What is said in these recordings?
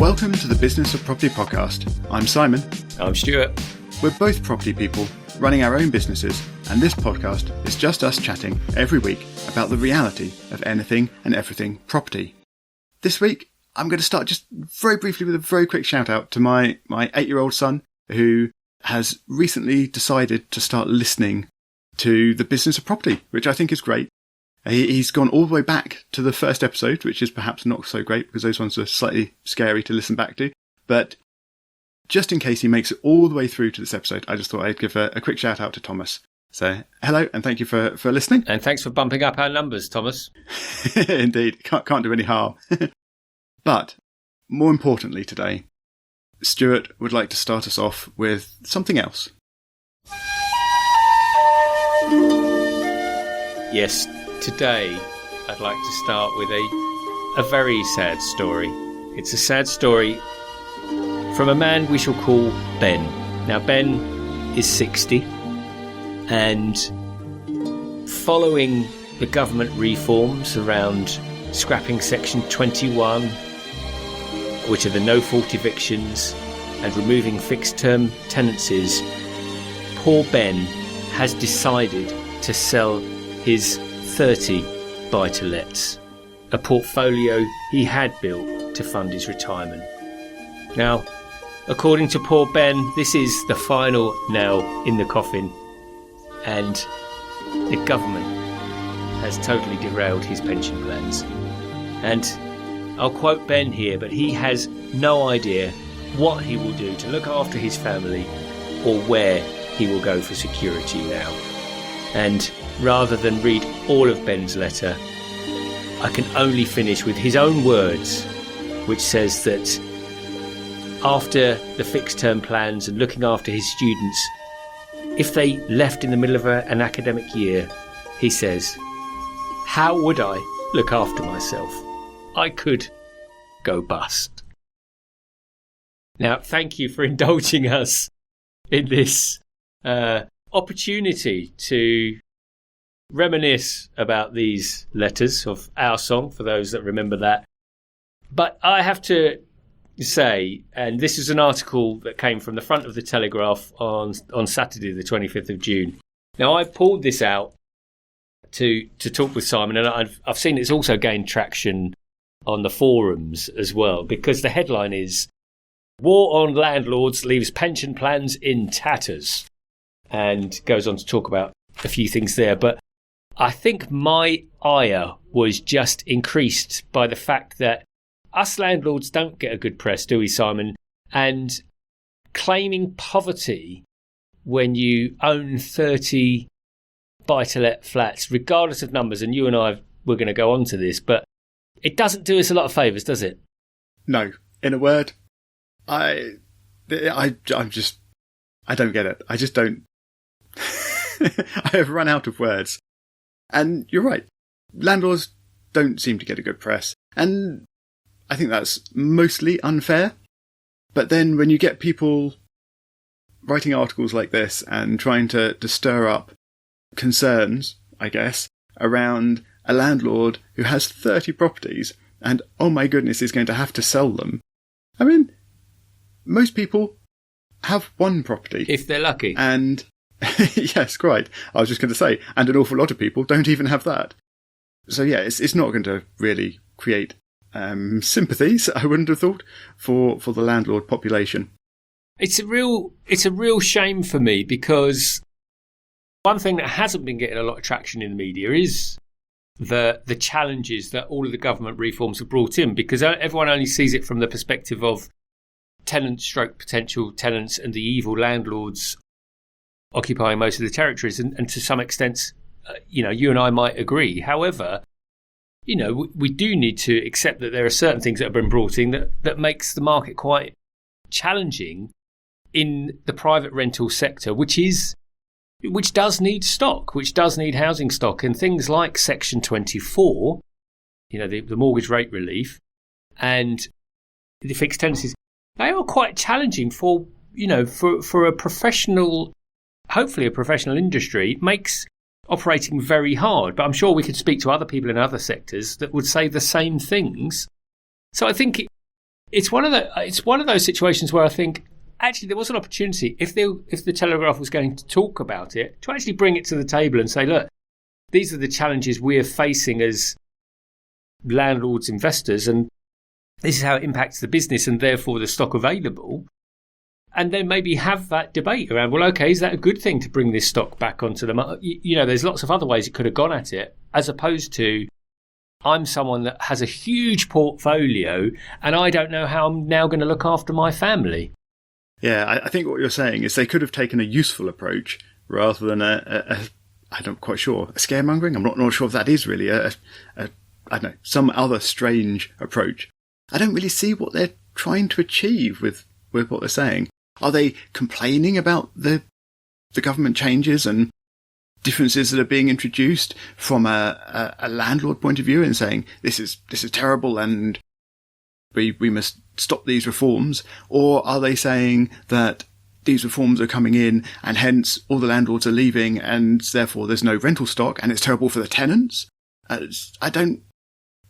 Welcome to the Business of Property podcast. I'm Simon. I'm Stuart. We're both property people running our own businesses, and this podcast is just us chatting every week about the reality of anything and everything property. This week, I'm going to start just very briefly with a very quick shout out to my 8-year-old son, who has recently decided to start listening to the Business of Property, which I think is great. He's gone all the way back to the first episode, which is perhaps not so great because those ones are slightly scary to listen back to. But just in case he makes it all the way through to this episode, I just thought I'd give a quick shout out to Thomas. So hello, and thank you for listening. And thanks for bumping up our numbers, Thomas. Indeed, can't do any harm. But more importantly today, Stuart would like to start us off with something else. Yes, today I'd like to start with a very sad story. It's a sad story from a man we shall call Ben. Now, Ben is 60, and following the government reforms around scrapping Section 21, which are the no-fault evictions, and removing fixed-term tenancies, poor Ben has decided to sell his 30 buy-to-lets, a portfolio he had built to fund his retirement. Now, according to poor Ben, this is the final nail in the coffin, and the government has totally derailed his pension plans. And I'll quote Ben here, but he has no idea what he will do to look after his family or where he will go for security now. And rather than read all of Ben's letter, I can only finish with his own words, which says that after the fixed term plans and looking after his students, if they left in the middle of an academic year, he says, how would I look after myself? I could go bust. Now, thank you for indulging us in this opportunity to reminisce about these letters of our song, for those that remember that. But I have to say, and this is an article that came from the front of the Telegraph on Saturday, the 25th of June. Now, I pulled this out to talk with Simon, and I've seen it's also gained traction on the forums as well, because the headline is "War on Landlords Leaves Pension Plans in Tatters," and goes on to talk about a few things there. But I think my ire was just increased by the fact that us landlords don't get a good press, do we, Simon? And claiming poverty when you own 30 buy-to-let flats, regardless of numbers, and you and I were going to go on to this, but it doesn't do us a lot of favours, does it? No. In a word, I don't get it. I just don't. I have run out of words. And you're right. Landlords don't seem to get a good press. And I think that's mostly unfair. But then when you get people writing articles like this and trying to stir up concerns, I guess, around a landlord who has 30 properties and, oh my goodness, is going to have to sell them. I mean, most people have one property. If they're lucky. And, yes, quite. I was just going to say, and an awful lot of people don't even have that. So yeah, it's not going to really create sympathies, I wouldn't have thought, for the landlord population. It's a real shame for me, because one thing that hasn't been getting a lot of traction in the media is the challenges that all of the government reforms have brought in, because everyone only sees it from the perspective of tenants stroke potential tenants and the evil landlords occupying most of the territories. And to some extent, you and I might agree. However, we do need to accept that there are certain things that have been brought in that makes the market quite challenging in the private rental sector, which does need stock, which does need housing stock, and things like Section 24, the mortgage rate relief, and the fixed tenancies, they are quite challenging for a professional, hopefully a professional industry. It makes operating very hard, but I'm sure we could speak to other people in other sectors that would say the same things. So I think it's one of those situations where I think actually there was an opportunity if the Telegraph was going to talk about it, to actually bring it to the table and say, look, these are the challenges we're facing as landlords, investors, and this is how it impacts the business and therefore the stock available. And then maybe have that debate around, well, okay, is that a good thing to bring this stock back onto the market? There's lots of other ways it could have gone at it, as opposed to, I'm someone that has a huge portfolio and I don't know how I'm now going to look after my family. Yeah, I think what you're saying is they could have taken a useful approach rather than I'm not quite sure, a scaremongering? I'm not sure if that is really I don't know, some other strange approach. I don't really see what they're trying to achieve with what they're saying. Are they complaining about the government changes and differences that are being introduced from a landlord point of view and saying this is terrible and we must stop these reforms? Or are they saying that these reforms are coming in and hence all the landlords are leaving and therefore there's no rental stock and it's terrible for the tenants? I don't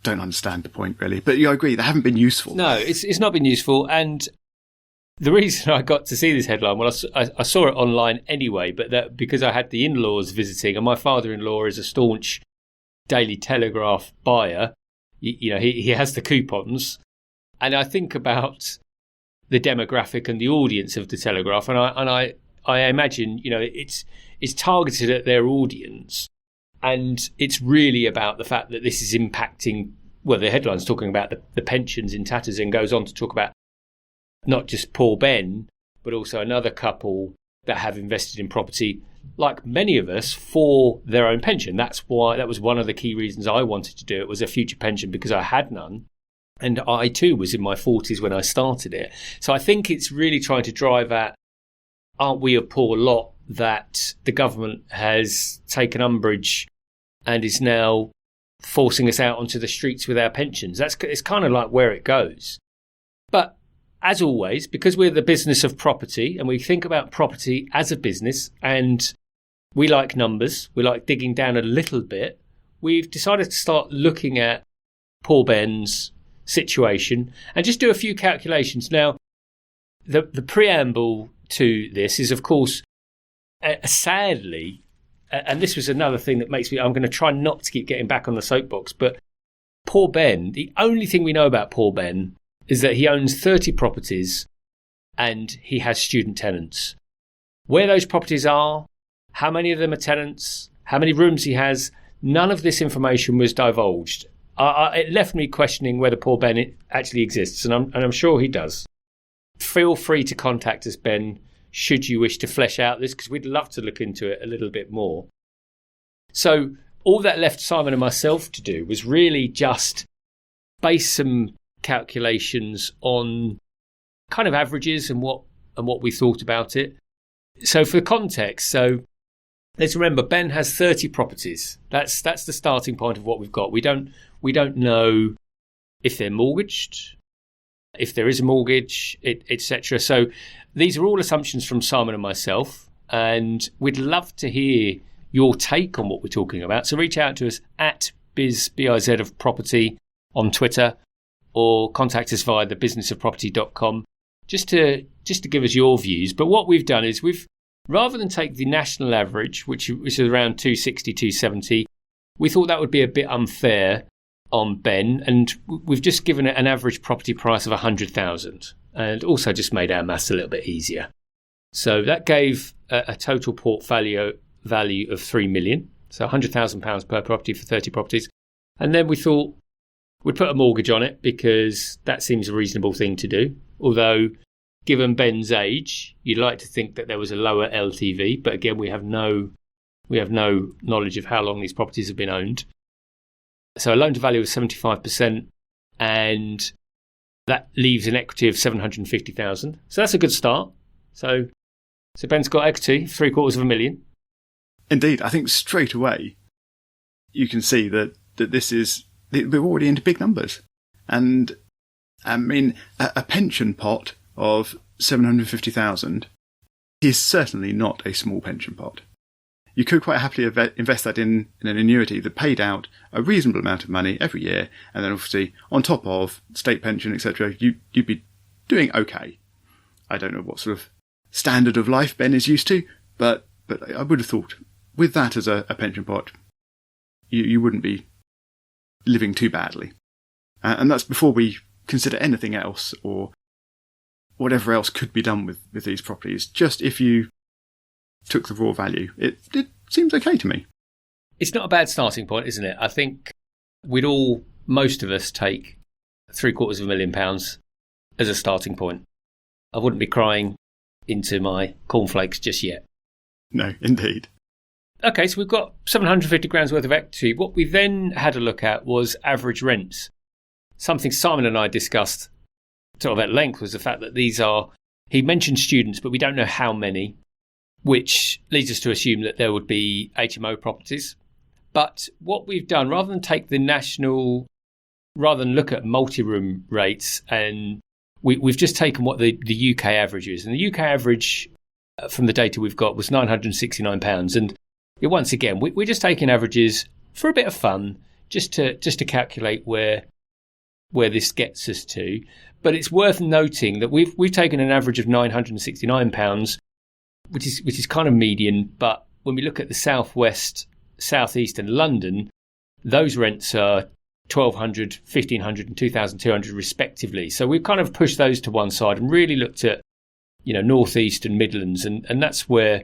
understand the point really, but I agree they haven't been useful. No, it's not been useful. And the reason I got to see this headline, well, I saw it online anyway, but that because I had the in-laws visiting, and my father-in-law is a staunch Daily Telegraph buyer. He has the coupons, and I think about the demographic and the audience of the Telegraph, and I imagine it's targeted at their audience, and it's really about the fact that this is impacting. Well, the headline's talking about the pensions in tatters, and goes on to talk about not just poor Ben, but also another couple that have invested in property, like many of us, for their own pension. That was one of the key reasons I wanted to do it, was a future pension, because I had none. And I too was in my 40s when I started it. So I think it's really trying to drive at, aren't we a poor lot that the government has taken umbrage and is now forcing us out onto the streets with our pensions? It's kind of like where it goes. But as always, because we're the business of property and we think about property as a business and we like numbers, we like digging down a little bit, we've decided to start looking at poor Ben's situation and just do a few calculations. Now, the preamble to this is, of course, sadly, and this was another thing that makes me, I'm going to try not to keep getting back on the soapbox, but poor Ben, the only thing we know about poor Ben is that he owns 30 properties and he has student tenants. Where those properties are, how many of them are tenants, how many rooms he has, none of this information was divulged. It left me questioning whether poor Ben actually exists, and I'm sure he does. Feel free to contact us, Ben, should you wish to flesh out this, because we'd love to look into it a little bit more. So all that left Simon and myself to do was really just base some calculations on kind of averages and what we thought about it. So for context, let's remember Ben has 30 properties. That's the starting point of what we've got. We don't know if they're mortgaged, if there is a mortgage, etc. So these are all assumptions from Simon and myself, and we'd love to hear your take on what we're talking about. So reach out to us at biz of property on Twitter, or contact us via thebusinessofproperty.com just to give us your views. But what we've done is rather than take the national average, which is around 260, 270, we thought that would be a bit unfair on Ben, and we've just given it an average property price of 100,000 and also just made our maths a little bit easier. So that gave a total portfolio value of 3 million, so £100,000 per property for 30 properties. And then we thought we'd put a mortgage on it because that seems a reasonable thing to do. Although, given Ben's age, you'd like to think that there was a lower LTV. But again, we have no knowledge of how long these properties have been owned. So a loan to value of 75%, and that leaves an equity of 750,000. So that's a good start. So Ben's got equity, $750,000. Indeed, I think straight away you can see that this is, we're already into big numbers. And I mean, a pension pot of 750,000 is certainly not a small pension pot. you could quite happily invest that in an annuity that paid out a reasonable amount of money every year, and then obviously on top of state pension, etc., you'd be doing okay. I don't know what sort of standard of life Ben is used to, but I would have thought with that as a pension pot, you wouldn't be living too badly. And that's before we consider anything else or whatever else could be done with these properties. Just if you took the raw value, it seems okay to me. It's not a bad starting point, isn't it? I think most of us take £750,000 as a starting point. I wouldn't be crying into my cornflakes just yet. No, indeed. Okay, so we've got 750 grand's worth of equity. What we then had a look at was average rents. Something Simon and I discussed sort of at length was the fact that he mentioned students, but we don't know how many, which leads us to assume that there would be HMO properties. But what we've done, rather than look at multi-room rates, and we've just taken what the UK average is. And the UK average from the data we've got was £969. And once again, we're just taking averages for a bit of fun, just to calculate where this gets us to. But it's worth noting that we've taken an average of £969, which is kind of median. But when we look at the southwest, southeast, and London, those rents are £1,200, £1,500, and £2,200 respectively. So we've kind of pushed those to one side and really looked at northeast and Midlands, and that's where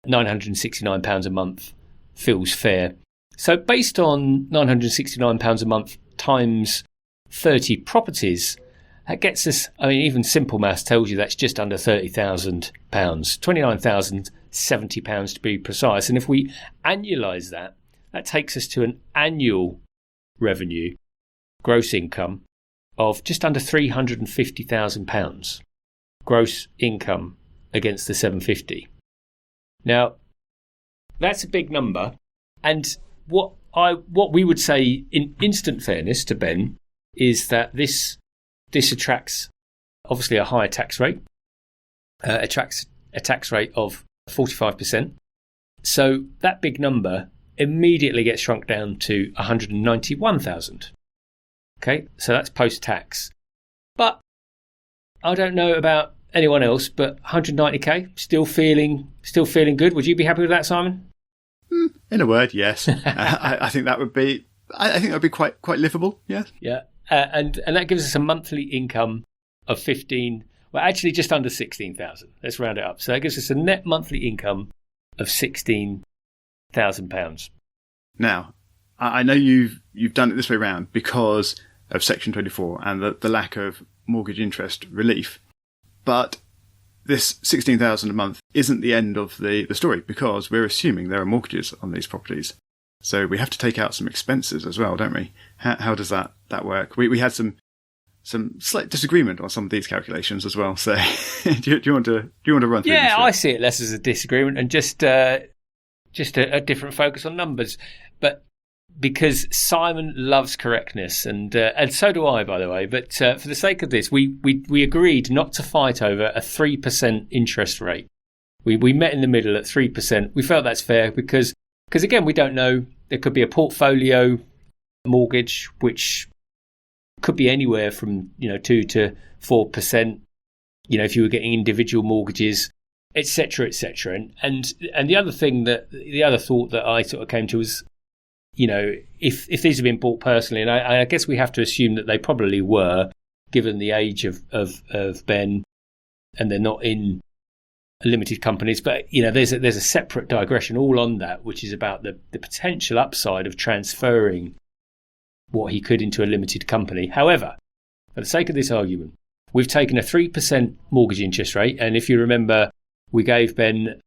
£969 a month feels fair. So based on £969 a month times 30 properties, that gets us, even simple maths tells you that's just under £30,000, £29,070 to be precise. And if we annualise that takes us to an annual revenue, gross income, of just under £350,000. Gross income against the 750. Now, that's a big number, and what we would say in instant fairness to Ben is that this attracts obviously a higher tax rate, attracts a tax rate of 45%. So that big number immediately gets shrunk down to 191,000. Okay, so that's post-tax. But I don't know about anyone else, but 190k still feeling good. Would you be happy with that, Simon? In a word, yes. I think that would be. I think that would be quite livable. Yes. Yeah, and that gives us a monthly income of 15. Well, actually, just under 16,000. Let's round it up. So that gives us a net monthly income of £16,000. Now, I know you've done it this way round because of Section 24 and the lack of mortgage interest relief. But this 16,000 a month isn't the end of the story, because we're assuming there are mortgages on these properties. So we have to take out some expenses as well, don't we? How does that work? We had some slight disagreement on some of these calculations as well. So do you want to run through? Yeah, I see it less as a disagreement and just a different focus on numbers. But because Simon loves correctness, and so do I, by the way. But for the sake of this, we agreed not to fight over a 3% interest rate. We met in the middle at 3%. We felt that's fair because again, we don't know. There could be a portfolio mortgage which could be anywhere from 2 to 4%. If you were getting individual mortgages, etc., etc. And the other thought that I sort of came to was, if these have been bought personally, and I guess we have to assume that they probably were, given the age of Ben, and they're not in limited companies. But there's a separate digression all on that, which is about the potential upside of transferring what he could into a limited company. However, for the sake of this argument, we've taken a 3% mortgage interest rate, and if you remember, we gave Ben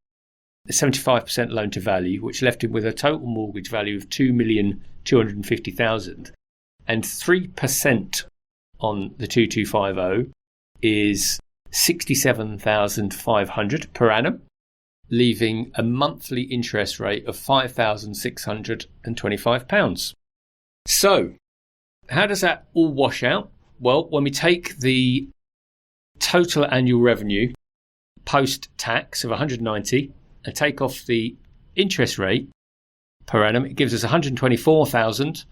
a 75% loan to value, which left him with a total mortgage value of $2,250,000, and 3% on the 2250 is $67,500 per annum, leaving a monthly interest rate of £5,625. So, how does that all wash out? Well, when we take the total annual revenue post-tax of 190 and take off the interest rate per annum, it gives us 124,000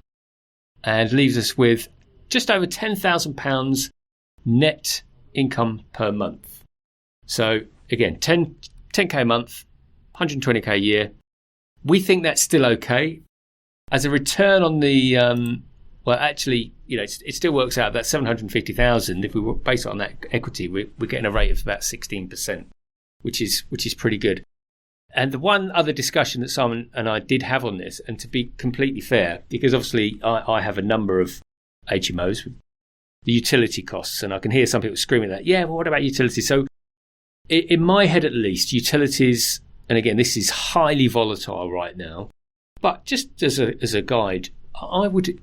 and leaves us with just over £10,000 net income per month. So again, 10k a month, 120k a year. We think that's still okay. As a return on the, it still works out that 750,000. If we base it on that equity, we're getting a rate of about 16%, which is pretty good. And the one other discussion that Simon and I did have on this, and to be completely fair, because obviously I have a number of HMOs, the utility costs, and I can hear some people screaming that, yeah, well, what about utilities? So in my head at least, utilities, and again, this is highly volatile right now, but just as a guide, I would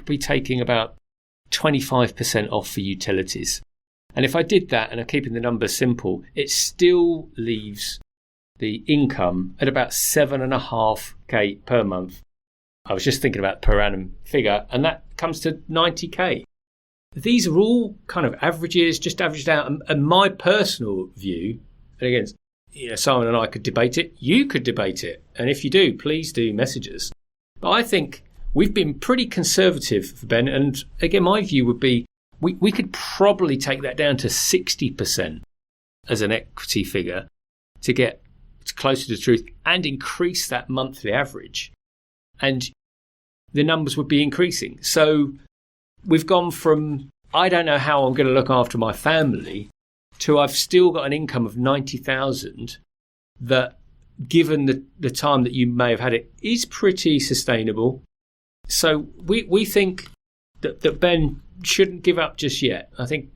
be taking about 25% off for utilities. And if I did that, and I'm keeping the numbers simple, it still leaves the income at about 7.5k per month. I was just thinking about per annum figure, and that comes to 90k. These are all kind of averages, just averaged out. And my personal view, and again, Simon and I could debate it. You could debate it. And if you do, please do message us. But I think we've been pretty conservative for Ben. And again, my view would be we could probably take that down to 60% as an equity figure to get closer to the truth and increase that monthly average. And the numbers would be increasing. So we've gone from, I don't know how I'm going to look after my family, to I've still got an income of 90,000 that, given the time that you may have had it, is pretty sustainable. So we think that Ben shouldn't give up just yet. I think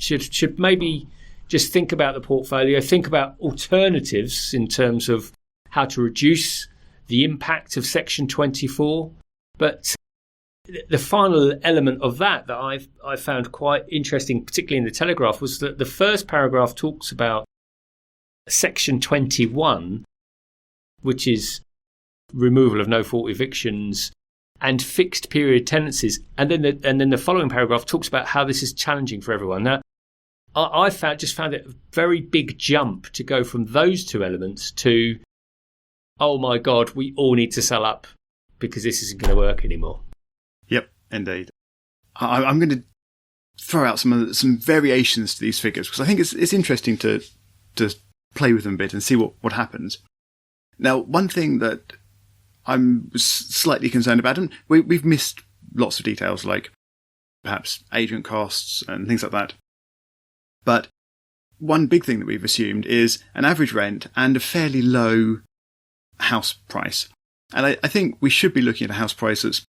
should maybe just think about the portfolio, think about alternatives in terms of how to reduce the impact of Section 24. But the final element of that I found quite interesting, particularly in the Telegraph, was that the first paragraph talks about Section 21, which is removal of no-fault evictions and fixed period tenancies, and then the following paragraph talks about how this is challenging for everyone. Now, I found it a very big jump to go from those two elements to, oh my God, we all need to sell up because this isn't going to work anymore. Yep, indeed. I'm going to throw out some variations to these figures because I think it's interesting to play with them a bit and see what happens. Now, one thing that I'm slightly concerned about, and we've missed lots of details like perhaps agent costs and things like that. But one big thing that we've assumed is an average rent and a fairly low house price. And I think we should be looking at a house price that's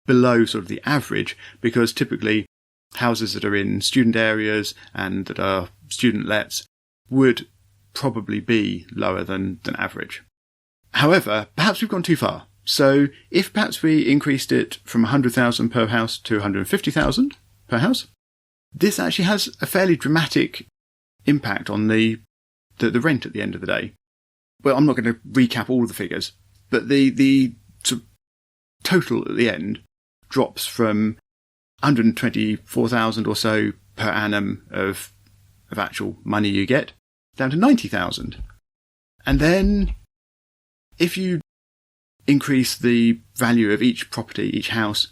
below sort of the average, because typically houses that are in student areas and that are student lets would probably be lower than average. However, perhaps we've gone too far. So if perhaps we increased it from 100,000 per house to 150,000 per house, this actually has a fairly dramatic impact on the rent at the end of the day. Well, I'm not going to recap all of the figures, but the sort of total at the end drops from 124,000 or so per annum of actual money you get down to 90,000. And then if you increase the value of each property, each house,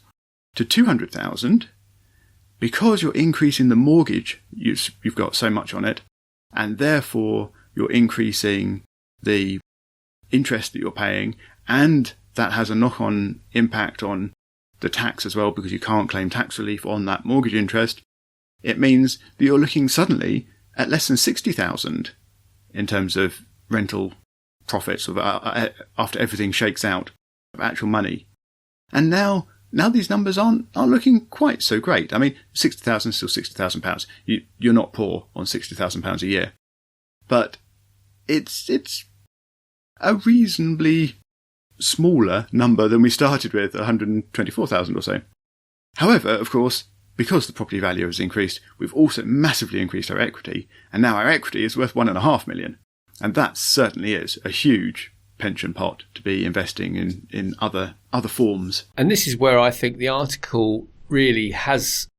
to 200,000, because you're increasing the mortgage, you've got so much on it, and therefore you're increasing the interest that you're paying, and that has a knock-on impact on the tax as well, because you can't claim tax relief on that mortgage interest. It means that you're looking suddenly at less than 60,000 in terms of rental profits after everything shakes out of actual money. And now these numbers aren't looking quite so great. I mean, 60,000 is still £60,000. You're not poor on £60,000 a year, but it's a reasonably smaller number than we started with, 124,000 or so. However, of course, because the property value has increased, we've also massively increased our equity, and now our equity is worth £1.5 million. And that certainly is a huge pension pot to be investing in other forms. And this is where I think the article really hasn't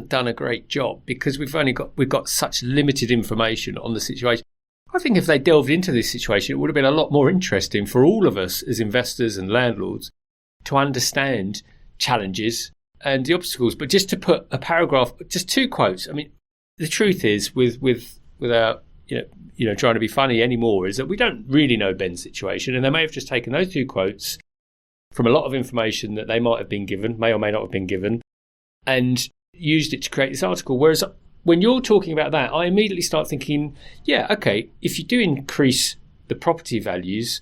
done a great job, because we've got such limited information on the situation. I think if they delved into this situation, it would have been a lot more interesting for all of us as investors and landlords to understand challenges and the obstacles. But just to put a paragraph, just 2 quotes. I mean, the truth is, without trying to be funny anymore, is that we don't really know Ben's situation, and they may have just taken those 2 quotes from a lot of information that they may or may not have been given, and used it to create this article. Whereas when you're talking about that, I immediately start thinking, yeah, okay, if you do increase the property values,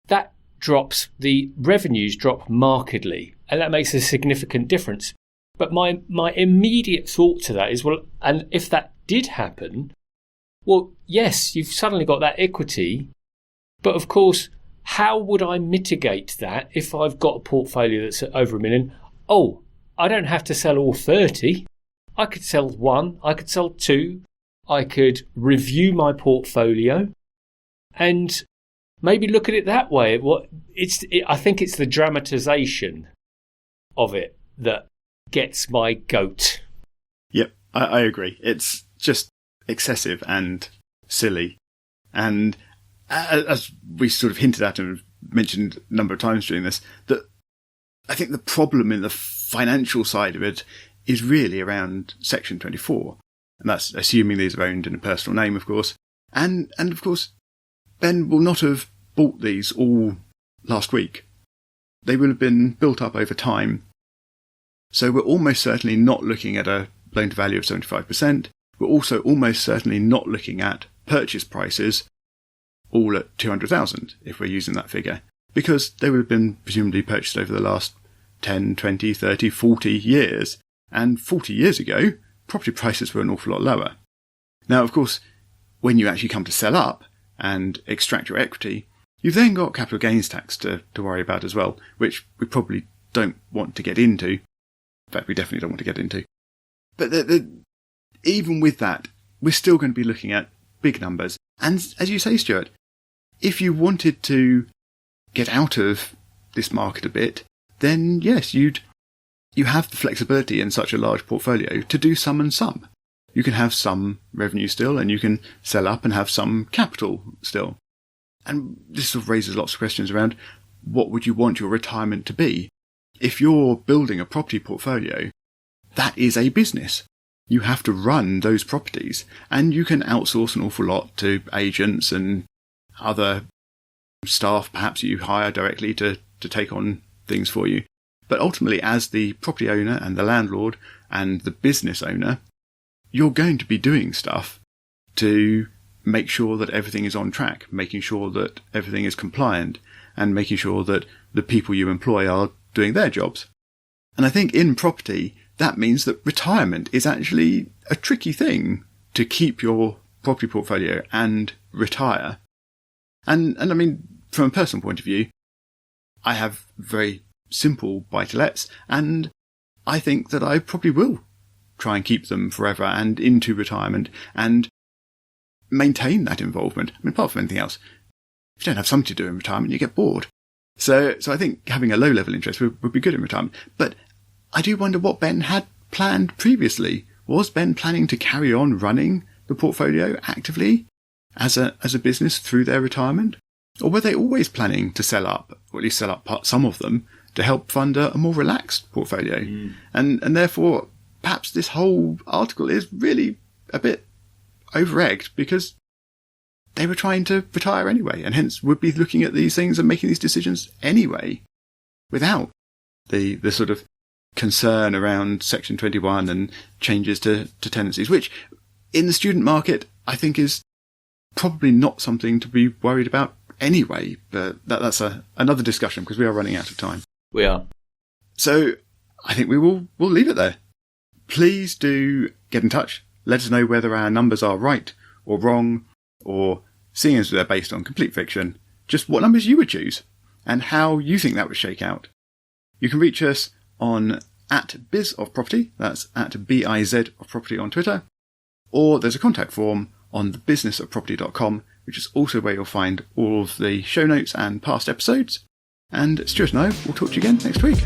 that drops, the revenues drop markedly, and that makes a significant difference. But my immediate thought to that is, well, and if that did happen, well, yes, you've suddenly got that equity, but of course, how would I mitigate that if I've got a portfolio that's over $1 million? Oh, I don't have to sell all 30. I could sell 1, I could sell 2, I could review my portfolio and maybe look at it that way. I think it's the dramatisation of it that gets my goat. Yep, I agree. It's just excessive and silly. And as we sort of hinted at and mentioned a number of times during this, that I think the problem in the financial side of it is really around Section 24. And that's assuming these are owned in a personal name, of course. And of course, Ben will not have bought these all last week. They will have been built up over time. So we're almost certainly not looking at a loan to value of 75%. We're also almost certainly not looking at purchase prices all at 200,000 if we're using that figure, because they would have been presumably purchased over the last 10, 20, 30, 40 years. And 40 years ago, property prices were an awful lot lower. Now, of course, when you actually come to sell up and extract your equity, you've then got capital gains tax to worry about as well, which we probably don't want to get into. In fact, we definitely don't want to get into. But even with that, we're still going to be looking at big numbers. And as you say, Stuart, if you wanted to get out of this market a bit, then yes, you have the flexibility in such a large portfolio to do some and some. You can have some revenue still, and you can sell up and have some capital still. And this sort of raises lots of questions around what would you want your retirement to be? If you're building a property portfolio, that is a business. You have to run those properties, and you can outsource an awful lot to agents and other staff perhaps you hire directly to take on things for you. But ultimately, as the property owner and the landlord and the business owner, you're going to be doing stuff to make sure that everything is on track, making sure that everything is compliant, and making sure that the people you employ are doing their jobs. And I think in property, that means that retirement is actually a tricky thing to keep your property portfolio and retire. And I mean, from a personal point of view, I have very simple buy-to-lets, and I think that I probably will try and keep them forever and into retirement and maintain that involvement. I mean, apart from anything else, if you don't have something to do in retirement, you get bored. So I think having a low-level interest would be good in retirement. But I do wonder what Ben had planned previously. Was Ben planning to carry on running the portfolio actively as a business through their retirement? Or were they always planning to sell up, or at least sell up some of them, to help fund a more relaxed portfolio? And therefore, perhaps this whole article is really a bit over-egged because they were trying to retire anyway, and hence would be looking at these things and making these decisions anyway, without the sort of concern around Section 21 and changes to tenancies, which in the student market I think is probably not something to be worried about anyway, but that's another discussion because we are running out of time. We are. So I think we'll leave it there. Please do get in touch. Let us know whether our numbers are right or wrong, or seeing as they're based on complete fiction, just what numbers you would choose and how you think that would shake out. You can reach us on @bizofproperty, that's @BIZ of property on Twitter, or there's a contact form on thebusinessofproperty.com, which is also where you'll find all of the show notes and past episodes. And Stuart and I will talk to you again next week.